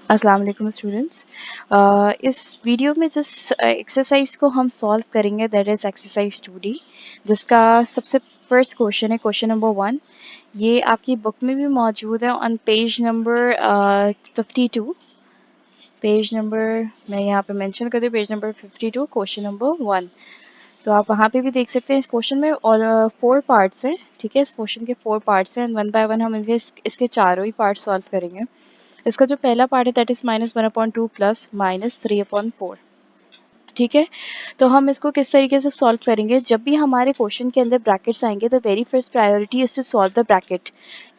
अस्सलाम वालेकुम स्टूडेंट्स। इस वीडियो में जिस एक्सरसाइज को हम सॉल्व करेंगे दैट इज़ एक्सरसाइज 2D, जिसका सबसे फर्स्ट क्वेश्चन है क्वेश्चन नंबर 1। ये आपकी बुक में भी मौजूद है on page number 52। Page number मैं यहाँ पे मेंशन कर दूँ, पेज नंबर 52 क्वेश्चन नंबर 1। तो आप वहाँ पे भी देख सकते हैं। इस क्वेश्चन में और 4 पार्ट्स हैं, ठीक है। इस क्वेश्चन के 4 पार्ट्स हैं, वन बाय वन हम इसके चारों ही पार्ट सॉल्व करेंगे। इसका जो पहला पार्ट है दैट इज -1/2 प्लस -3/4, ठीक है। तो हम इसको किस तरीके से सॉल्व करेंगे, जब भी हमारे क्वेश्चन के अंदर ब्रैकेट्स आएंगे तो very first priority is to solve the bracket.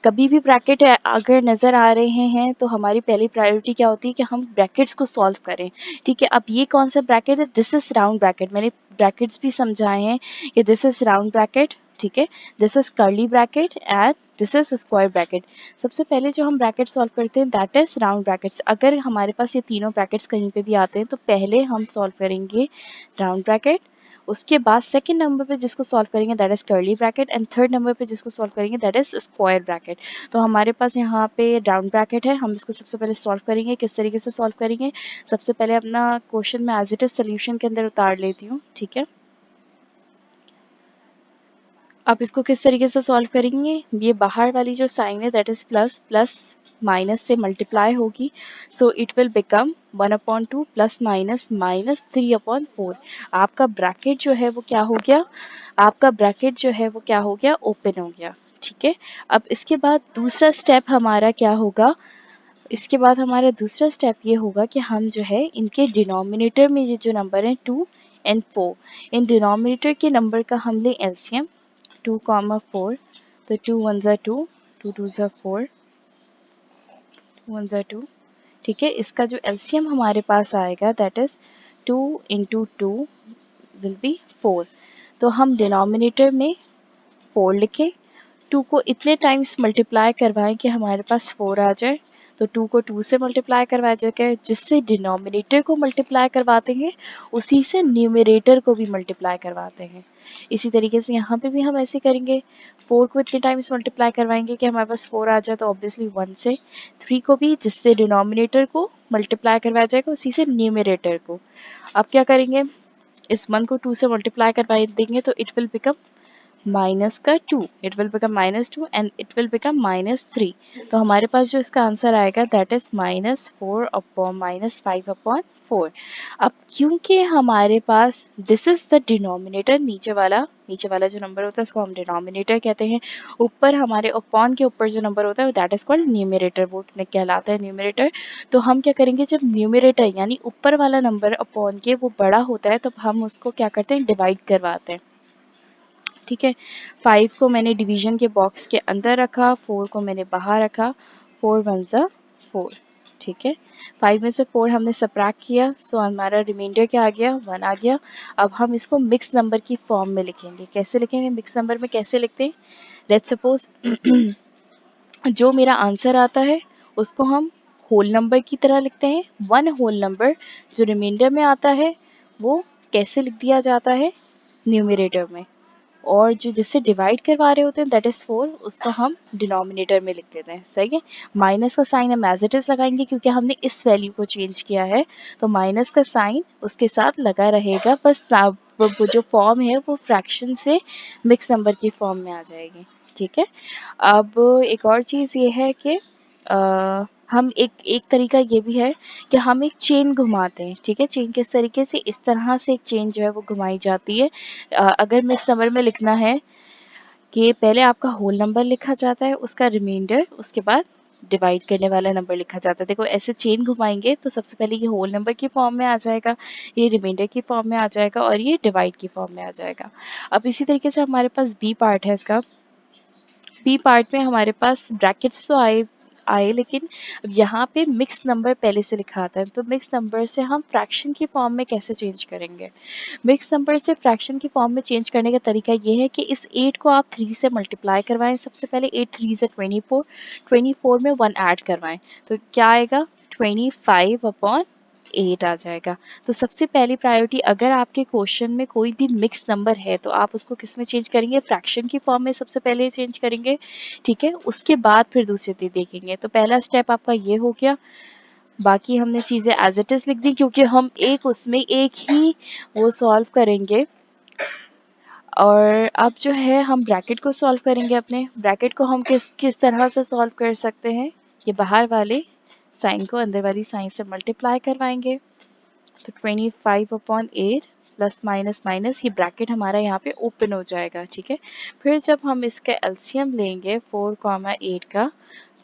कभी भी ब्रैकेट अगर नज़र आ रहे हैं तो हमारी पहली प्रायोरिटी क्या होती है कि हम ब्रैकेट्स को सॉल्व करें, ठीक है। अब ये कौन सा ब्रैकेट है, दिस इज राउंड ब्रैकेट। मैंने ब्रैकेट्स भी समझाए हैं कि दिस इज राउंड ब्रैकेट, ठीक है। This is curly bracket and this is square bracket. सबसे पहले जो हम ब्रैकेट सॉल्व करते हैं दैट इज राउंड ब्रैकेट्स। अगर हमारे पास ये तीनों ब्रैकेट्स कहीं पे भी आते हैं तो पहले हम सॉल्व करेंगे राउंड ब्रैकेट, उसके बाद सेकंड नंबर पे जिसको सॉल्व करेंगे that is curly bracket and third number पे जिसको सॉल्व करेंगे दैट इज स्क्वायर ब्रैकेट। तो हमारे पास यहाँ पे राउंड ब्रैकेट है, हम इसको सबसे पहले सॉल्व करेंगे। किस तरीके से सॉल्व करेंगे, सबसे पहले अपना क्वेश्चन में एज इट इज सोल्यूशन के अंदर उतार लेती हूँ, ठीक है। अब इसको किस तरीके से सॉल्व करेंगे, ये बाहर वाली जो साइन है that is plus, plus minus से मल्टीप्लाई होगी, so it will become 1/2 plus minus -3/4। आपका ब्रैकेट जो है वो क्या हो गया, आपका ब्रैकेट जो है वो क्या हो गया, ओपन हो गया, ठीक है। अब इसके बाद दूसरा स्टेप हमारा क्या होगा, इसके बाद हमारा दूसरा स्टेप ये होगा कि हम जो है इनके डिनोमिनेटर में ये जो नंबर है 2 एंड 4, इन डिनोमिनेटर के नंबर का हम लें एलसीएम 2, 4, तो 2 1 ज़ा 2, 2 2 ज़ा 4, 2 1 ज़ा 2, ठीक है। इसका जो एलसीएम हमारे पास आएगा that is 2 into 2 will be 4। तो हम डिनोमिनेटर में 4 लिखें, 2 को इतने टाइम्स मल्टीप्लाई करवाएं कि हमारे पास 4 आ जाए। तो 2 को 2 से मल्टीप्लाई करवाया जाएगा, जिससे डिनोमिनेटर को मल्टीप्लाई करवाते हैं उसी से न्यूमरेटर को भी मल्टीप्लाई करवाते हैं। इसी तरीके से यहाँ पे भी हम ऐसे करेंगे, 4 को इतने टाइम्स मल्टीप्लाई करवाएंगे कि हमारे पास 4 आ जाए, तो ऑब्वियसली 1 से 3 को भी, जिससे डिनोमिनेटर को मल्टीप्लाई करवाया जाएगा उसी से न्यूमरेटर को। अब क्या करेंगे, इस 1 को 2 से मल्टीप्लाई करवा देंगे तो इट विल बिकम माइनस का 2, it will become -2 and it will become -3। तो हमारे पास जो इसका आंसर आएगा दैट इज -4/-5/4। अब क्योंकि हमारे पास दिस इज द डिनोमिनेटर, नीचे वाला जो नंबर होता है उसको हम डिनोमिनेटर कहते हैं, ऊपर हमारे अपॉन के ऊपर जो नंबर होता है दैट इज कॉल्ड न्यूमरेटर, वो कहलाता है न्यूमरेटर। तो हम क्या करेंगे, जब न्यूमरेटर यानी ऊपर वाला नंबर अपॉन के वो बड़ा होता है तो हम उसको क्या करते हैं, डिवाइड करवाते हैं, ठीक है। 5 को मैंने डिवीजन के बॉक्स के अंदर रखा, 4 को मैंने बाहर रखा, 4 1 ज़ा 4, ठीक है। 5 में से 4 हमने सबट्रैक्ट किया, सो हमारा रिमाइंडर क्या आ गया, 1 आ गया। अब हम इसको मिक्स नंबर की फॉर्म में लिखेंगे। कैसे लिखेंगे, मिक्स नंबर में कैसे लिखते हैं, लेट्स सपोज जो मेरा आंसर आता है उसको हम होल नंबर की तरह लिखते हैं। 1 होल नंबर जो रिमाइंडर में आता है वो कैसे लिख दिया जाता है, न्यूमरेटर में, और जो जिससे डिवाइड करवा रहे होते हैं दैट इज 4, उसको हम डिनोमिनेटर में लिख देते हैं, सही है। माइनस का साइन हम एज इट इज लगाएंगे क्योंकि हमने इस वैल्यू को चेंज किया है, तो माइनस का साइन उसके साथ लगा रहेगा, बस वो जो फॉर्म है वो फ्रैक्शन से मिक्स नंबर की फॉर्म में आ जाएगी, ठीक है। अब एक और चीज़ ये है कि हम एक एक तरीका ये भी है कि हम एक चेन घुमाते हैं, ठीक है। चेन किस तरीके से, इस तरह से एक चेन जो है वो घुमाई जाती है। अगर मिक्स नंबर में लिखना है कि पहले आपका होल नंबर लिखा जाता है, उसका रिमाइंडर, उसके बाद डिवाइड करने वाला नंबर लिखा जाता है। देखो ऐसे चेन घुमाएंगे तो सबसे पहले ये होल नंबर की फॉर्म में आ जाएगा, ये रिमाइंडर की फॉर्म में आ जाएगा और ये डिवाइड की फॉर्म में आ जाएगा। अब इसी तरीके से हमारे पास बी पार्ट है इसका। बी पार्ट में हमारे पास ब्रैकेट्स तो आए आए लेकिन यहाँ पे मिक्स नंबर पहले से लिखा आता है, तो मिक्स नंबर से हम फ्रैक्शन की फॉर्म में कैसे चेंज करेंगे। मिक्स नंबर से फ्रैक्शन की फॉर्म में चेंज करने का तरीका ये है कि इस 8 को आप 3 से मल्टीप्लाई करवाएं। सबसे पहले 8 3 से 24, 24 में 1 ऐड करवाएं तो क्या आएगा, 25/8 आ जाएगा। तो सबसे पहली प्रायोरिटी, अगर आपके क्वेश्चन में कोई भी मिक्स नंबर है तो आप उसको किस में चेंज करेंगे, फ्रैक्शन की फॉर्म में सबसे पहले चेंज करेंगे, ठीक है। उसके बाद फिर दूसरे देखेंगे। तो पहला स्टेप आपका ये हो गया, बाकी हमने चीज़ें एज इट इज़ लिख दी क्योंकि हम एक उसमें एक ही वो सॉल्व करेंगे। और अब जो है हम ब्रैकेट को सॉल्व करेंगे। अपने ब्रैकेट को हम किस तरह से सॉल्व कर सकते हैं, ये बाहर वाले साइन को अंदर वाली साइन से मल्टीप्लाई करवाएंगे। तो 25/8 प्लस माइनस माइनस, ये ब्रैकेट हमारा यहाँ पे ओपन हो जाएगा। ठीक है, फिर जब हम इसका एलसीएम लेंगे 4, 8 का,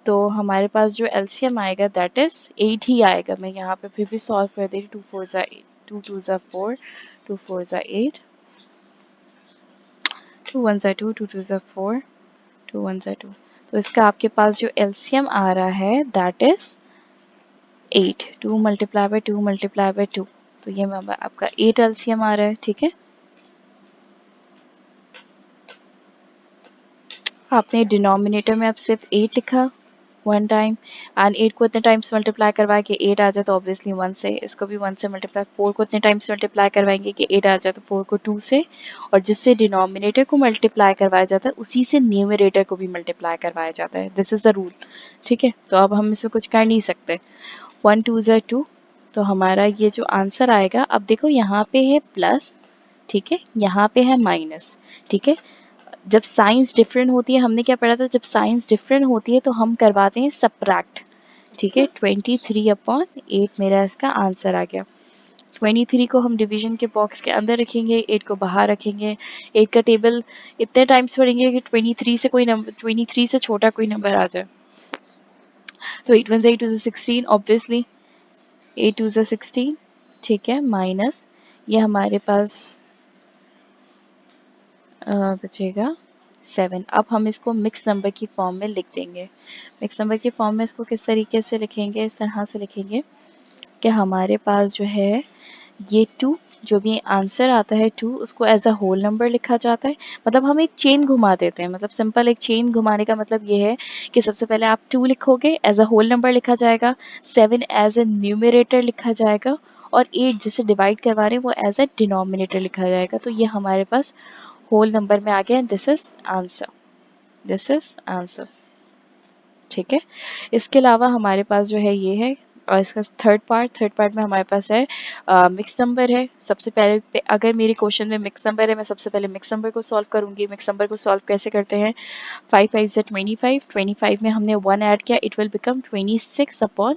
तो हमारे पास जो एलसीएम आएगा दैट इज 8 ही आएगा। मैं यहाँ पे फिर भी सॉल्व कर दे रही। 2 4 8, 2 2 4, 2 4 8, 2 1 2, 2 2 4, 2 1 2। तो इसका आपके पास जो एलसीएम आ रहा है that is 8। 2 multiply by 2 multiply by 2, तो ये आपका 8 एलसीएम आ रहा है। ठीक है, आपने डिनोमिनेटर में अब सिर्फ 8 लिखा 1 टाइम, एंड 8 को इतने टाइम्स मल्टीप्लाई करवाए कि 8 आ जाए, तो ऑब्वियसली 1 से, इसको भी 1 से मल्टीप्लाई। 4 को इतने टाइम्स मल्टीप्लाई करवाएंगे कि 8 आ जाए, तो 4 को 2 से, और जिससे डिनोमिनेटर को मल्टीप्लाई करवाया जाता है उसी से न्यूमरेटर को भी मल्टीप्लाई करवाया जाता है। This is the rule. ठीक है, तो अब हम इसमें कुछ कर नहीं सकते। 1 2 ज़ा 2, तो हमारा ये जो आंसर आएगा, अब देखो यहाँ पे है प्लस, ठीक है, यहाँ पे है माइनस। ठीक है, जब साइंस डिफरेंट होती है, हमने क्या पढ़ा था, जब साइंस डिफरेंट होती है तो हम करवाते हैं सब्ट्रैक्ट। ठीक है, 23/8 मेरा इसका आंसर आ गया। 23 को हम डिवीजन के बॉक्स के अंदर रखेंगे, 8 को बाहर रखेंगे। 8 का टेबल इतने टाइम्स पढ़ेंगे कि 23 से कोई नंबर, 23 से छोटा कोई नंबर आ जाए। तो 8 1 8 2 16, ऑब्वियसली 8 2 16। ठीक है, माइनस ये हमारे पास बचेगा 7। अब हम इसको मिक्स नंबर की फॉर्म में लिख देंगे। मिक्स नंबर की फॉर्म में इसको किस तरीके से लिखेंगे, इस तरह से लिखेंगे कि हमारे पास जो है ये 2, जो भी आंसर आता है 2, उसको एज अ होल नंबर लिखा जाता है। मतलब हम एक चेन घुमा देते हैं, मतलब सिंपल एक चेन घुमाने का मतलब ये है कि सबसे पहले आप 2 लिखोगे, एज अ होल नंबर लिखा जाएगा, 7 एज ए न्यूमरेटर लिखा जाएगा, और 8 जिसे डिवाइड करवा रहे हैं वो एज ए डिनोमिनेटर लिखा जाएगा। तो ये हमारे पास होल नंबर में आ गया। This is answer, this is answer. ठीक है, इसके अलावा हमारे पास जो है ये है, और इसका थर्ड पार्ट में हमारे पास है मिक्स नंबर है। सबसे पहले अगर मेरे क्वेश्चन में मिक्स नंबर है, मैं सबसे पहले मिक्स नंबर को सॉल्व करूंगी। मिक्स नंबर को सॉल्व कैसे करते हैं, 5 5 से 25, 25 में हमने 1 ऐड किया, इट विल बिकम 26/5।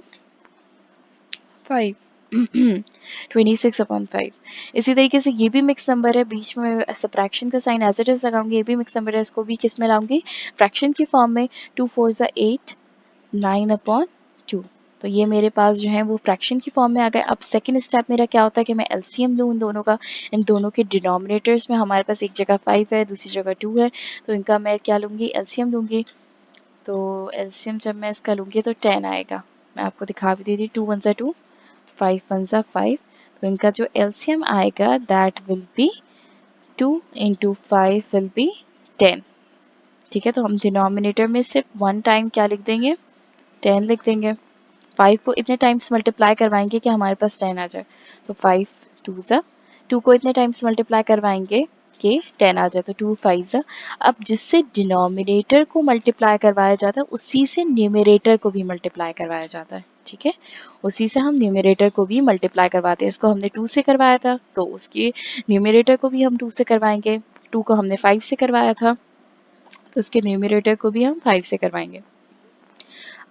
26/5। इसी तरीके से ये भी मिक्स नंबर है, बीच में सब्ट्रैक्शन का साइन एज इट इज लगाऊंगी। ये भी मिक्स नंबर है, इसको भी किस में लाऊंगी, फ्रैक्शन की फॉर्म में। 2 4 8, 9/2। तो ये मेरे पास जो है वो फ्रैक्शन की फॉर्म में आ गए। अब सेकंड स्टेप मेरा क्या होता है कि मैं एलसीएम लूँ इन दोनों का। इन दोनों के डिनोमिनेटर्स में हमारे पास एक जगह 5 है, दूसरी जगह 2 है, तो इनका मैं क्या लूँगी, एलसीएम लूँगी। तो एलसीएम जब मैं इसका लूँगी तो 10 आएगा। मैं आपको दिखा भी दे रही, 2 1 2, 5 1 5। तो इनका जो एलसीएम आएगा that will be 2 × 5 will be 10। ठीक है, तो हम डिनोमिनेटर में सिर्फ 1 टाइम क्या लिख देंगे, 10 लिख देंगे। 5 को इतने टाइम्स मल्टीप्लाई करवाएंगे कि हमारे पास 10 आ जाए। तो 5 2 ज़ा, 2 को इतने टाइम्स मल्टीप्लाई करवाएंगे कि 10 आ जाए, तो 2 5 ज़ा। अब जिससे डिनोमिनेटर को मल्टीप्लाई करवाया जाता है उसी से न्यूमरेटर को भी मल्टीप्लाई करवाया जाता है। ठीक है, उसी से हम न्यूमरेटर को भी मल्टीप्लाई करवाते हैं। इसको हमने 2 से करवाया था, तो उसके न्यूमरेटर को भी हम 2 से करवाएंगे। 2 को हमने 5 से करवाया था, तो उसके न्यूमरेटर को भी हम 5 से करवाएंगे।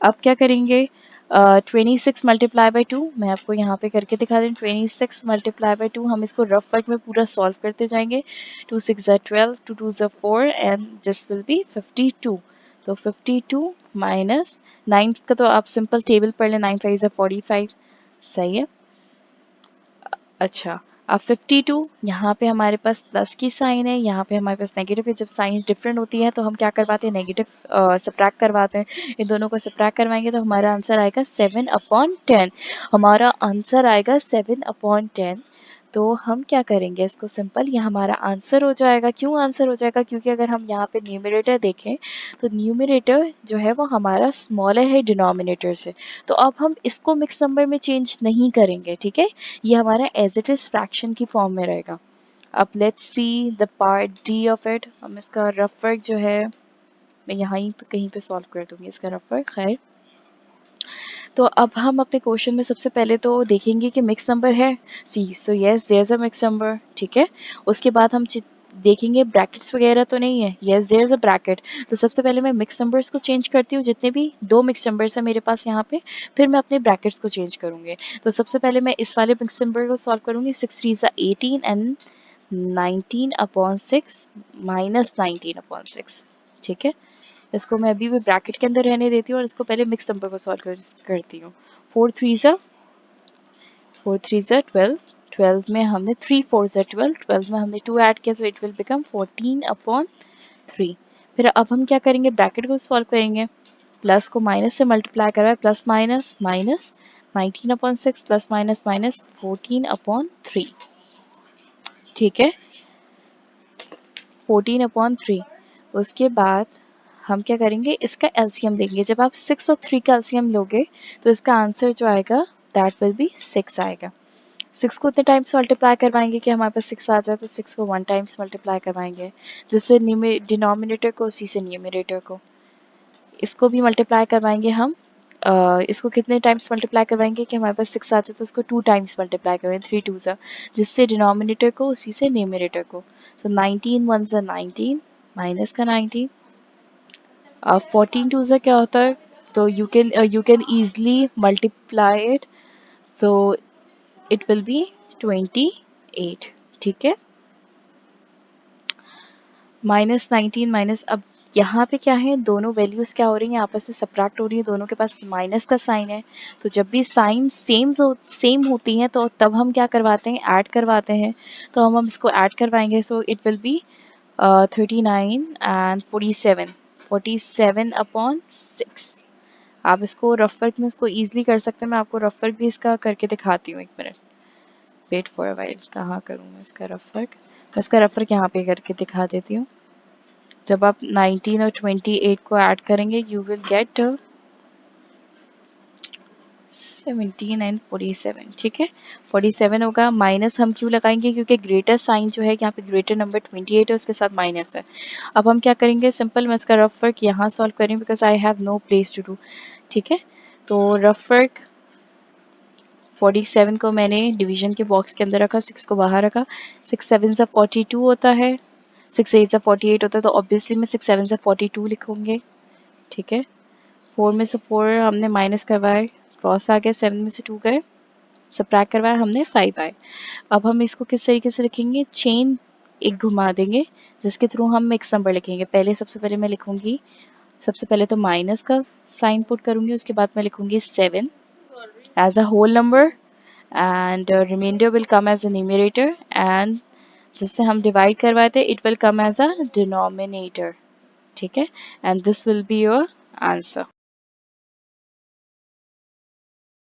अब क्या करेंगे, 26 मल्टीप्लाई बाई 2, मैं आपको यहाँ पे करके दिखा दें। 26 मल्टीप्लाई बाई 2, हम इसको रफ वर्क में पूरा सॉल्व करते जाएंगे। 2 6 ज़ा 12, 2 2 ज़ा 4, एंड दिस विल बी 52। तो 52 माइनस 9 का तो आप सिंपल टेबल पढ़ लें, 9 5 ज़ा 45। सही है। अच्छा, अब 52, यहाँ पे हमारे पास प्लस की साइन है, यहाँ पे हमारे पास नेगेटिव है। जब साइन डिफरेंट होती है तो हम क्या करवाते हैं, नेगेटिव सब्ट्रैक्ट करवाते हैं। इन दोनों को सब्ट्रैक्ट करवाएंगे तो हमारा आंसर आएगा 7/10। हमारा आंसर आएगा 7/10। तो हम क्या करेंगे, इसको सिंपल, ये हमारा आंसर हो जाएगा। क्यों आंसर हो जाएगा, क्योंकि अगर हम यहाँ पे न्यूमरेटर देखें तो न्यूमरेटर जो है वो हमारा स्मॉलर है डिनोमिनेटर से, तो अब हम इसको मिक्स नंबर में चेंज नहीं करेंगे। ठीक है, ये हमारा एज इट इज फ्रैक्शन की फॉर्म में रहेगा। अब let's see the part D of it. हम इसका रफ वर्क जो है मैं यहाँ ही पे कहीं पे सॉल्व कर दूंगी, इसका रफ वर्क। खैर, तो अब हम अपने क्वेश्चन में सबसे पहले तो देखेंगे कि मिक्स नंबर है, so yes there is a mix number, ठीक है। उसके बाद हम देखेंगे ब्रैकेट्स वगैरह तो नहीं है, yes there is a bracket. तो सबसे पहले मैं मिक्स नंबर्स को चेंज करती हूँ, जितने भी दो मिक्स नंबर्स है मेरे पास यहाँ पे, फिर मैं अपने ब्रैकेट्स को चेंज करूँगी। तो सबसे पहले मैं इस वाले मिक्स नंबर को सॉल्व करूँगी, 6 3 ज़ा 18 एंड 19/6 माइनस 19/6, ठीक है। इसको मैं अभी भी ब्रैकेट के अंदर रहने देती हूँ और इसको पहले मिक्स नंबर को सॉल्व करती हूँ। 4 3 ज़ा 12, 12 में हमने 3 4 ज़ा 12, 12 में हमने 2 ऐड किया तो इट विल बिकम 14/3। फिर अब हम क्या करेंगे, ब्रैकेट को सॉल्व करेंगे, प्लस को माइनस से मल्टीप्लाई करवाए, plus minus minus 19/6 plus minus minus 14/3, ठीक है, 14/3। उसके बाद हम क्या करेंगे, इसका एलसीएम देंगे। जब आप 6 और 3 का एलसीएम लोगे तो इसका आंसर जो आएगा दैट विल बी 6 आएगा। 6 को उतने टाइम्स मल्टीप्लाई करवाएंगे कि हमारे पास 6 आ जाए, तो 6 को 1 टाइम्स मल्टीप्लाई करवाएंगे, जिससे डिनोमिनेटर को उसी से न्यूमरेटर को, इसको भी मल्टीप्लाई करवाएंगे हम। इसको कितने टाइम्स मल्टीप्लाई करवाएंगे कि हमारे पास 6 आ जाए, तो उसको 2 टाइम्स मल्टीप्लाई करवाएंगे, 3 2 ज़ा, जिससे डिनोमिनेटर को उसी से न्यूमरेटर को। सो 19 1 ज़ा 19 माइनस का 19, 14 2 ज़ा क्या होता है, तो you can easily multiply it, so it will be 28, ठीक है। माइनस 19 माइनस, अब यहाँ पे क्या है, दोनों वैल्यूज क्या हो रही हैं, आपस में सब्ट्रैक्ट हो रही है, दोनों के पास माइनस का साइन है। तो जब भी साइन सेम होती हैं तो तब हम क्या करवाते हैं, ऐड करवाते हैं। तो हम इसको ऐड करवाएंगे, so it will be 39 and 47, 47/6। आप इसको रफ वर्क में इसको ईजिली कर सकते हैं, मैं आपको रफ वर्क भी इसका करके दिखाती हूँ, एक minute, wait for a while. कहाँ करूँ मैं इसका रफ वर्क, इसका रफ वर्क यहाँ पे करके दिखा देती हूँ। जब आप 19 और 28 को ऐड करेंगे, यू विल गेट 17 एंड 47, ठीक है। 47 होगा, माइनस हम क्यों लगाएंगे, क्योंकि ग्रेटर साइन जो है यहाँ पे, ग्रेटर नंबर 28 है, उसके साथ माइनस है। अब हम क्या करेंगे, सिंपल, मैं इसका रफ वर्क यहाँ सॉल्व करेंगे because I have no place to do, ठीक है। तो रफ वर्क 47 को मैंने डिवीजन के बॉक्स के अंदर रखा, 6 को बाहर रखा, 6 7 ज़ा 42 होता है, 6 8 ज़ा 48 होता है, तो ऑब्वियसली मैं 6 7 ज़ा 42 लिखूंगे, ठीक है। 4 में से 4 हमने माइनस करवाए, क्रॉस आ गया, 7 में से 2 गए, सबट्रैक्ट करवाया हमने, 5 आए। अब हम इसको किस तरीके से लिखेंगे, चेन एक घुमा देंगे जिसके थ्रू हम मिक्स नंबर लिखेंगे। पहले सबसे पहले मैं लिखूंगी, सबसे पहले तो माइनस का साइन पुट करूंगी, उसके बाद मैं लिखूंगी 7 as a whole number and remainder will come as a numerator, and जिससे हम डिवाइड करवाए थे it will come as a denominator, ठीक है, and this will be your answer।